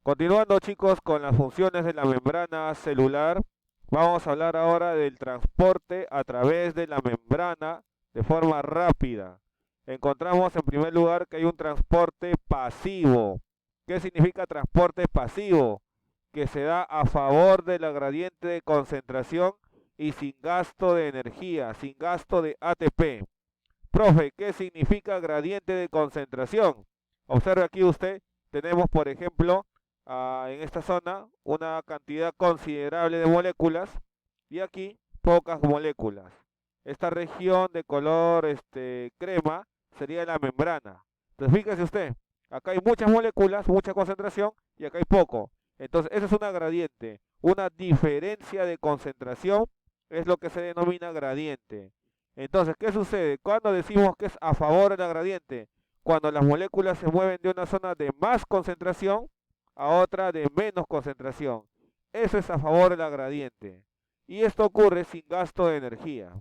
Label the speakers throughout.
Speaker 1: Continuando, chicos, con las funciones de la membrana celular, vamos a hablar ahora del transporte a través de la membrana de forma rápida. Encontramos en primer lugar que hay un transporte pasivo. ¿Qué significa transporte pasivo? Que se da a favor de la gradiente de concentración y sin gasto de energía, sin gasto de ATP. Profe, ¿qué significa gradiente de concentración? Observe aquí usted, tenemos por ejemplo en esta zona una cantidad considerable de moléculas y aquí pocas moléculas. Esta región de color crema sería la membrana. Entonces fíjese usted, acá hay muchas moléculas, mucha concentración y acá hay poco. Entonces esa es una gradiente, una diferencia de concentración es lo que se denomina gradiente. Entonces, ¿qué sucede? Cuando decimos que es a favor de la gradiente, cuando las moléculas se mueven de una zona de más concentración a otra de menos concentración. Eso es a favor de la gradiente. Y esto ocurre sin gasto de energía.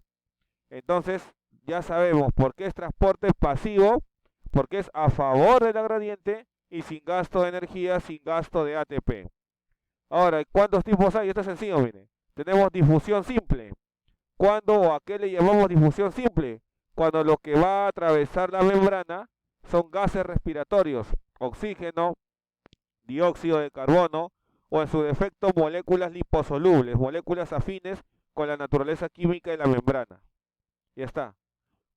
Speaker 1: Entonces, ya sabemos por qué es transporte pasivo, porque es a favor de la gradiente y sin gasto de energía, sin gasto de ATP. Ahora, ¿cuántos tipos hay? Esto es sencillo, mire. Tenemos difusión simple. ¿Cuándo o a qué le llamamos difusión simple? Cuando lo que va a atravesar la membrana son gases respiratorios, oxígeno, dióxido de carbono o en su defecto moléculas liposolubles, moléculas afines con la naturaleza química de la membrana. Ya está.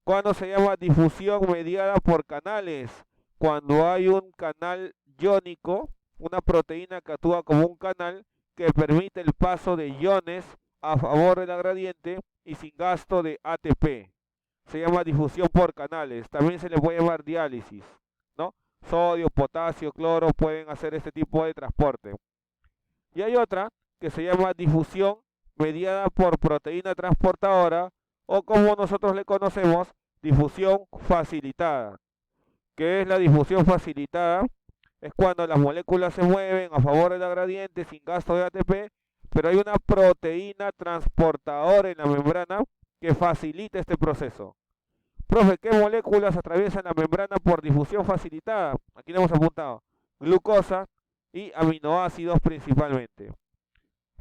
Speaker 1: ¿Cuándo se llama difusión mediada por canales? Cuando hay un canal iónico, una proteína que actúa como un canal que permite el paso de iones a favor de la gradiente y sin gasto de ATP. Se llama difusión por canales. También se le puede llamar diálisis, ¿no? Sodio, potasio, cloro pueden hacer este tipo de transporte. Y hay otra que se llama difusión mediada por proteína transportadora o como nosotros le conocemos, difusión facilitada. ¿Qué es la difusión facilitada? Es cuando las moléculas se mueven a favor de la gradiente sin gasto de ATP, pero hay una proteína transportadora en la membrana que facilita este proceso. Profe, ¿qué moléculas atraviesan la membrana por difusión facilitada? Aquí le hemos apuntado. Glucosa y aminoácidos principalmente.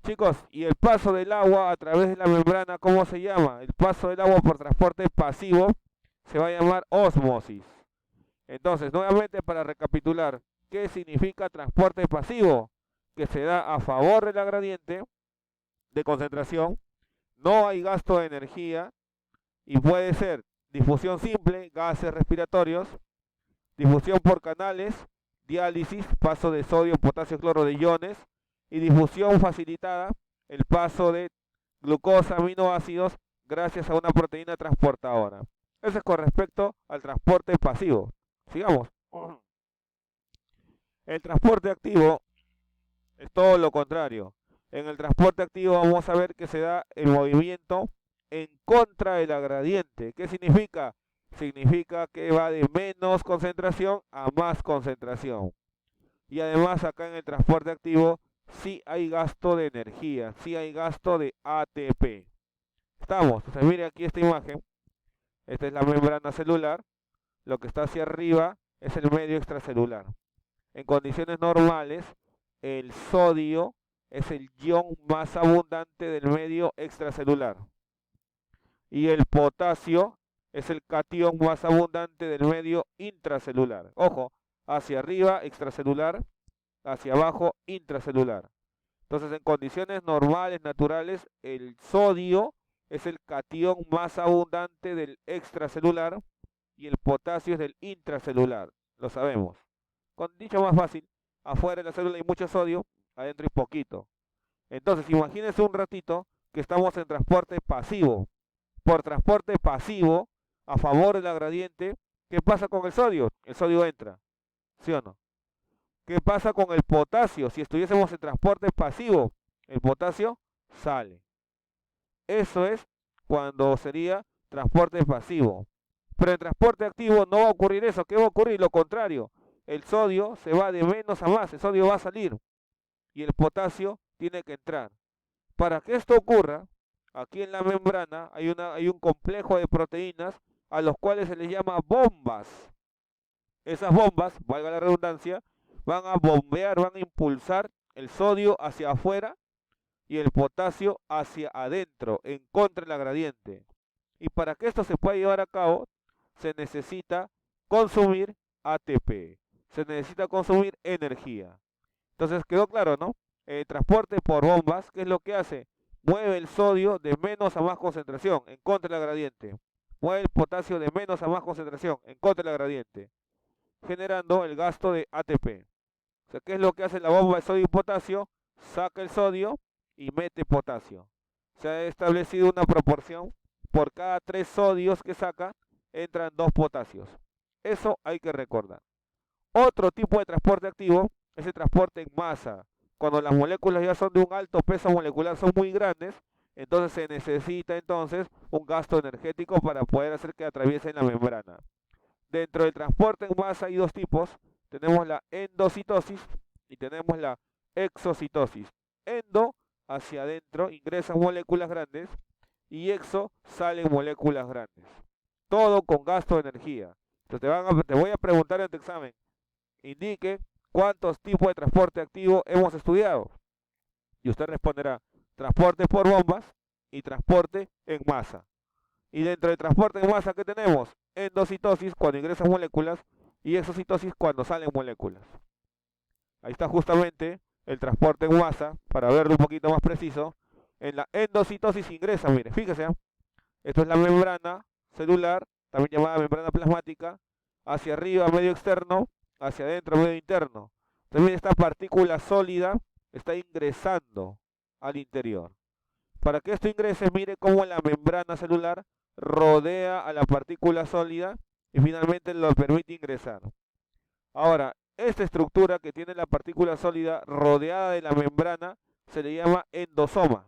Speaker 1: Chicos, ¿y el paso del agua a través de la membrana, cómo se llama? El paso del agua por transporte pasivo se va a llamar ósmosis. Entonces, nuevamente para recapitular, ¿qué significa transporte pasivo? Que se da a favor de la gradiente de concentración, no hay gasto de energía y puede ser difusión simple, gases respiratorios, difusión por canales, diálisis, paso de sodio, potasio, cloro de iones, y difusión facilitada, el paso de glucosa, aminoácidos, gracias a una proteína transportadora. Eso es con respecto al transporte pasivo. Sigamos. El transporte activo es todo lo contrario. En el transporte activo vamos a ver que se da el movimiento en contra de la gradiente. ¿Qué significa? Significa que va de menos concentración a más concentración. Y además acá en el transporte activo sí hay gasto de energía, sí hay gasto de ATP. Estamos, entonces mire aquí esta imagen, esta es la membrana celular, lo que está hacia arriba es el medio extracelular. En condiciones normales, el sodio es el ion más abundante del medio extracelular. Y el potasio es el catión más abundante del medio intracelular. Ojo, hacia arriba extracelular, hacia abajo intracelular. Entonces, en condiciones normales, naturales, el sodio es el catión más abundante del extracelular y el potasio es del intracelular. Lo sabemos. Con dicho más fácil, afuera de la célula hay mucho sodio, adentro hay poquito. Entonces, imagínense un ratito que estamos en transporte pasivo. Por transporte pasivo, a favor de la gradiente, ¿qué pasa con el sodio? El sodio entra, ¿sí o no? ¿Qué pasa con el potasio? Si estuviésemos en transporte pasivo, el potasio sale. Eso es cuando sería transporte pasivo. Pero en transporte activo no va a ocurrir eso. ¿Qué va a ocurrir? Lo contrario. El sodio se va de menos a más. El sodio va a salir. Y el potasio tiene que entrar. Para que esto ocurra, aquí en la membrana hay un complejo de proteínas a los cuales se les llama bombas. Esas bombas, valga la redundancia, van a bombear, van a impulsar el sodio hacia afuera y el potasio hacia adentro, en contra de la gradiente. Y para que esto se pueda llevar a cabo, se necesita consumir ATP, se necesita consumir energía. Entonces quedó claro, ¿no? El transporte por bombas, ¿qué es lo que hace? Mueve el sodio de menos a más concentración, en contra de la gradiente. Mueve el potasio de menos a más concentración, en contra de la gradiente, generando el gasto de ATP. O sea, ¿qué es lo que hace la bomba de sodio y potasio? Saca el sodio y mete potasio. Se ha establecido una proporción, por cada 3 sodios que saca, entran 2 potasios. Eso hay que recordar. Otro tipo de transporte activo es el transporte en masa. Cuando las moléculas ya son de un alto peso molecular, son muy grandes, entonces se necesita entonces un gasto energético para poder hacer que atraviesen la membrana. Dentro del transporte en masa hay 2 tipos. Tenemos la endocitosis y tenemos la exocitosis. Endo, hacia adentro, ingresan moléculas grandes, y exo, salen moléculas grandes. Todo con gasto de energía. Entonces te voy a preguntar en tu examen, indique cuántos tipos de transporte activo hemos estudiado. Y usted responderá, transporte por bombas y transporte en masa. Y dentro del transporte en masa, ¿qué tenemos? Endocitosis, cuando ingresan moléculas, y exocitosis, cuando salen moléculas. Ahí está justamente el transporte en masa, para verlo un poquito más preciso. En la endocitosis ingresa, mire, fíjese, esto es la membrana celular, también llamada membrana plasmática, hacia arriba medio externo, hacia adentro medio interno. También esta partícula sólida está ingresando al interior. Para que esto ingrese, mire cómo la membrana celular rodea a la partícula sólida y finalmente lo permite ingresar. Ahora, esta estructura que tiene la partícula sólida rodeada de la membrana se le llama endosoma.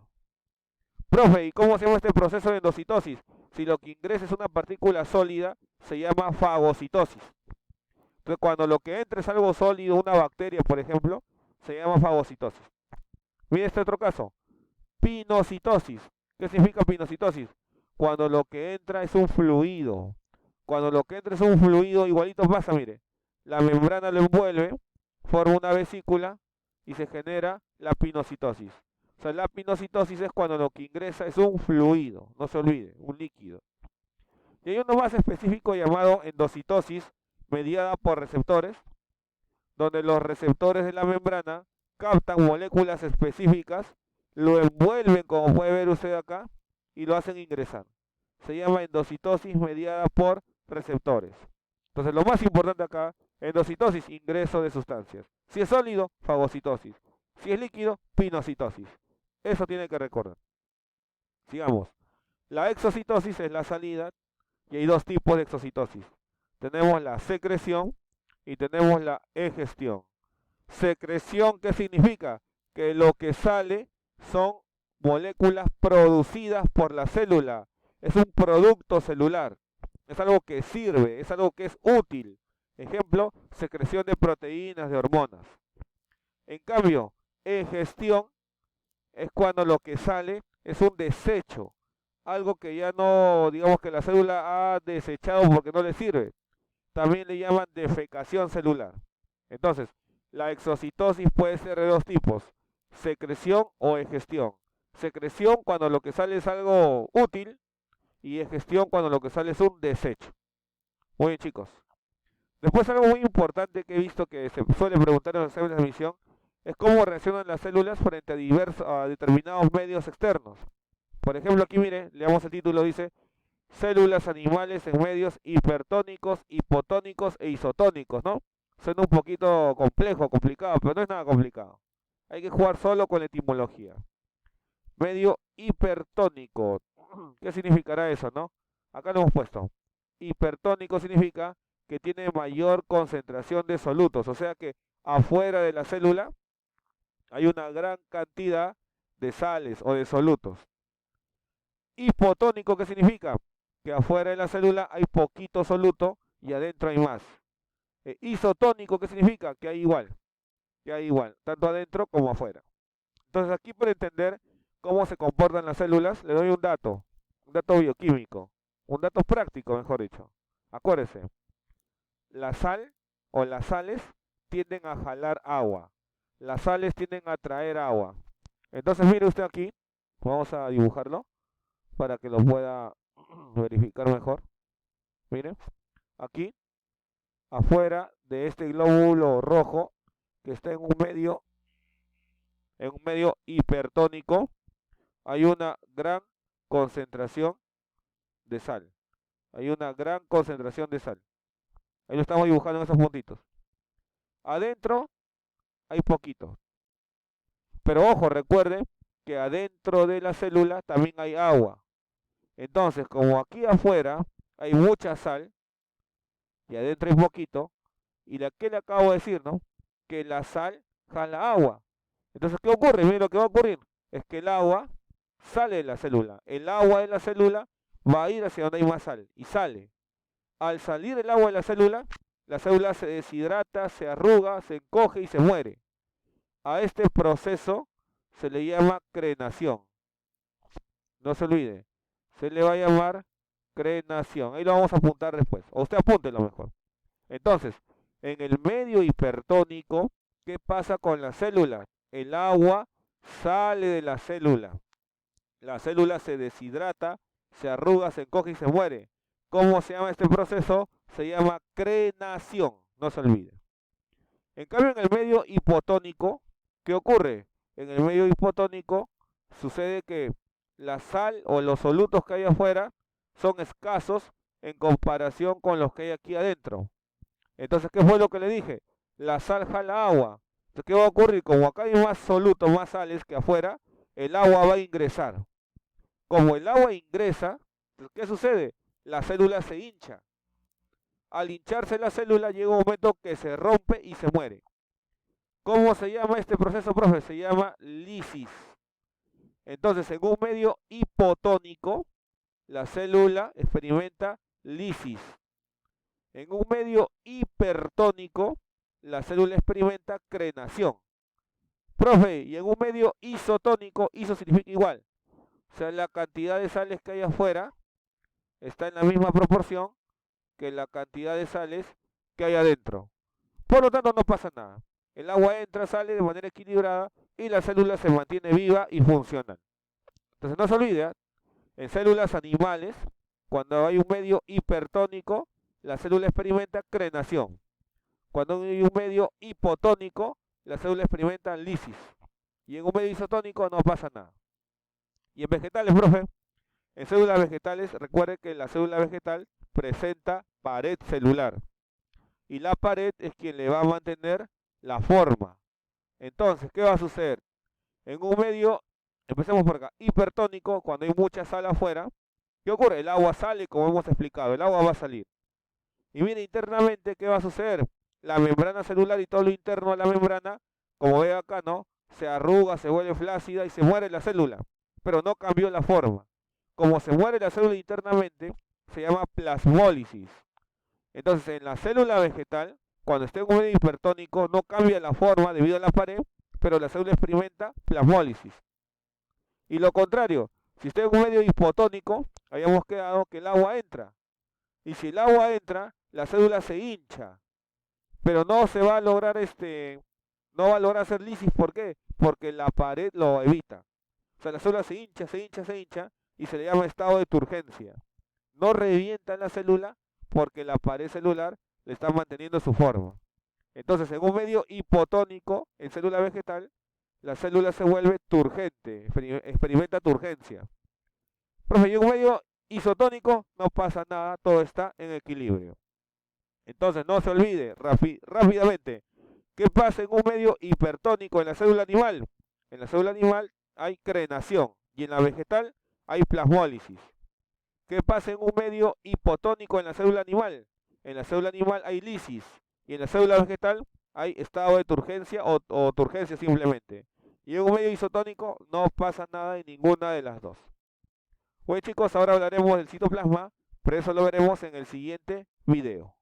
Speaker 1: Profe, ¿y cómo se llama este proceso de endocitosis? Si lo que ingresa es una partícula sólida, se llama fagocitosis. Entonces, cuando lo que entra es algo sólido, una bacteria, por ejemplo, se llama fagocitosis. Mira este otro caso, pinocitosis. ¿Qué significa pinocitosis? Cuando lo que entra es un fluido. Cuando lo que entra es un fluido, igualito pasa, mire. La membrana lo envuelve, forma una vesícula y se genera la pinocitosis. O sea, la pinocitosis es cuando lo que ingresa es un fluido, no se olvide, un líquido. Y hay uno más específico llamado endocitosis, mediada por receptores, donde los receptores de la membrana captan moléculas específicas, lo envuelven, como puede ver usted acá, y lo hacen ingresar. Se llama endocitosis mediada por receptores. Entonces, lo más importante acá, endocitosis, ingreso de sustancias. Si es sólido, fagocitosis. Si es líquido, pinocitosis. Eso tiene que recordar. Sigamos. La exocitosis es la salida, y hay 2 tipos de exocitosis. Tenemos la secreción y tenemos la egestión. Secreción, ¿qué significa? Que lo que sale son moléculas producidas por la célula. Es un producto celular. Es algo que sirve, es algo que es útil. Ejemplo, secreción de proteínas, de hormonas. En cambio, egestión es cuando lo que sale es un desecho. Algo que ya no, digamos que la célula ha desechado porque no le sirve. También le llaman defecación celular. Entonces, la exocitosis puede ser de 2 tipos, secreción o egestión. Secreción cuando lo que sale es algo útil y egestión cuando lo que sale es un desecho. Muy bien, chicos. Después, algo muy importante que he visto que se suele preguntar en los exámenes de admisión es cómo reaccionan las células frente a determinados medios externos. Por ejemplo, aquí mire, leamos el título, dice células animales en medios hipertónicos, hipotónicos e isotónicos, ¿no? Suena un poquito complejo, complicado, pero no es nada complicado. Hay que jugar solo con la etimología. Medio hipertónico. ¿Qué significará eso, no? Acá lo hemos puesto. Hipertónico significa que tiene mayor concentración de solutos, o sea que afuera de la célula hay una gran cantidad de sales o de solutos. Hipotónico, ¿qué significa? Que afuera de la célula hay poquito soluto y adentro hay más. Isotónico, ¿qué significa? Que hay igual, tanto adentro como afuera. Entonces, aquí para entender cómo se comportan las células, le doy un dato bioquímico, un dato práctico, mejor dicho. Acuérdese, la sal o las sales tienden a jalar agua. Las sales tienden a traer agua. Entonces mire usted aquí, vamos a dibujarlo para que lo pueda verificar mejor. Miren, aquí, afuera de este glóbulo rojo, que está en un medio hipertónico, hay una gran concentración de sal. Hay una gran concentración de sal. Ahí lo estamos dibujando en esos puntitos. Adentro hay poquito. Pero ojo, recuerden que adentro de la célula también hay agua. Entonces, como aquí afuera hay mucha sal y adentro hay poquito, y ¿qué le acabo de decir, no? Que la sal jala agua. Entonces, ¿qué ocurre? Miren lo que va a ocurrir. Es que el agua sale de la célula. El agua de la célula va a ir hacia donde hay más sal y sale. Al salir el agua de la célula se deshidrata, se arruga, se encoge y se muere. A este proceso se le llama crenación. No se olvide, se le va a llamar crenación. Ahí lo vamos a apuntar después. O usted apúntelo mejor. Entonces, en el medio hipertónico, ¿qué pasa con la célula? El agua sale de la célula. La célula se deshidrata, se arruga, se encoge y se muere. ¿Cómo se llama este proceso? Se llama crenación. No se olvide. En cambio, en el medio hipotónico, ¿qué ocurre? En el medio hipotónico sucede que la sal o los solutos que hay afuera son escasos en comparación con los que hay aquí adentro. Entonces, ¿qué fue lo que le dije? La sal jala agua. Entonces, ¿qué va a ocurrir? Como acá hay más solutos, más sales que afuera, el agua va a ingresar. Como el agua ingresa, ¿qué sucede? La célula se hincha. Al hincharse la célula llega un momento que se rompe y se muere. ¿Cómo se llama este proceso, profe? Se llama lisis. Entonces, en un medio hipotónico, la célula experimenta lisis. En un medio hipertónico, la célula experimenta crenación. Profe, y en un medio isotónico, iso significa igual. O sea, la cantidad de sales que hay afuera está en la misma proporción que la cantidad de sales que hay adentro. Por lo tanto, no pasa nada. El agua entra, sale de manera equilibrada y la célula se mantiene viva y funcional. Entonces, no se olvide, en células animales, cuando hay un medio hipertónico, la célula experimenta crenación. Cuando hay un medio hipotónico, la célula experimenta lisis. Y en un medio isotónico no pasa nada. Y en vegetales, profe, en células vegetales, recuerde que la célula vegetal presenta pared celular. Y la pared es quien le va a mantener la forma. Entonces, ¿qué va a suceder? En un medio, empecemos por acá, hipertónico, cuando hay mucha sal afuera, ¿qué ocurre? El agua sale, como hemos explicado, el agua va a salir. Y mire, internamente, ¿qué va a suceder? La membrana celular y todo lo interno de la membrana, como ve acá, ¿no? Se arruga, se vuelve flácida y se muere la célula, pero no cambió la forma. Como se muere la célula internamente, se llama plasmólisis. Entonces, en la célula vegetal, cuando esté en un medio hipertónico, no cambia la forma debido a la pared, pero la célula experimenta plasmólisis. Y lo contrario, si está en un medio hipotónico, habíamos quedado que el agua entra. Y si el agua entra, la célula se hincha. Pero no se va a lograr no va a lograr hacer lisis. ¿Por qué? Porque la pared lo evita. O sea, la célula se hincha, se hincha, se hincha y se le llama estado de turgencia. No revienta la célula porque la pared celular le está manteniendo su forma. Entonces, en un medio hipotónico, en célula vegetal, la célula se vuelve turgente, experimenta turgencia. Profe, y en un medio isotónico no pasa nada, todo está en equilibrio. Entonces, no se olvide, rápidamente, ¿qué pasa en un medio hipertónico en la célula animal? En la célula animal hay crenación y en la vegetal hay plasmólisis. ¿Qué pasa en un medio hipotónico en la célula animal? En la célula animal hay lisis y en la célula vegetal hay estado de turgencia o turgencia simplemente. Y en un medio isotónico no pasa nada en ninguna de las dos. Bueno chicos, ahora hablaremos del citoplasma, pero eso lo veremos en el siguiente video.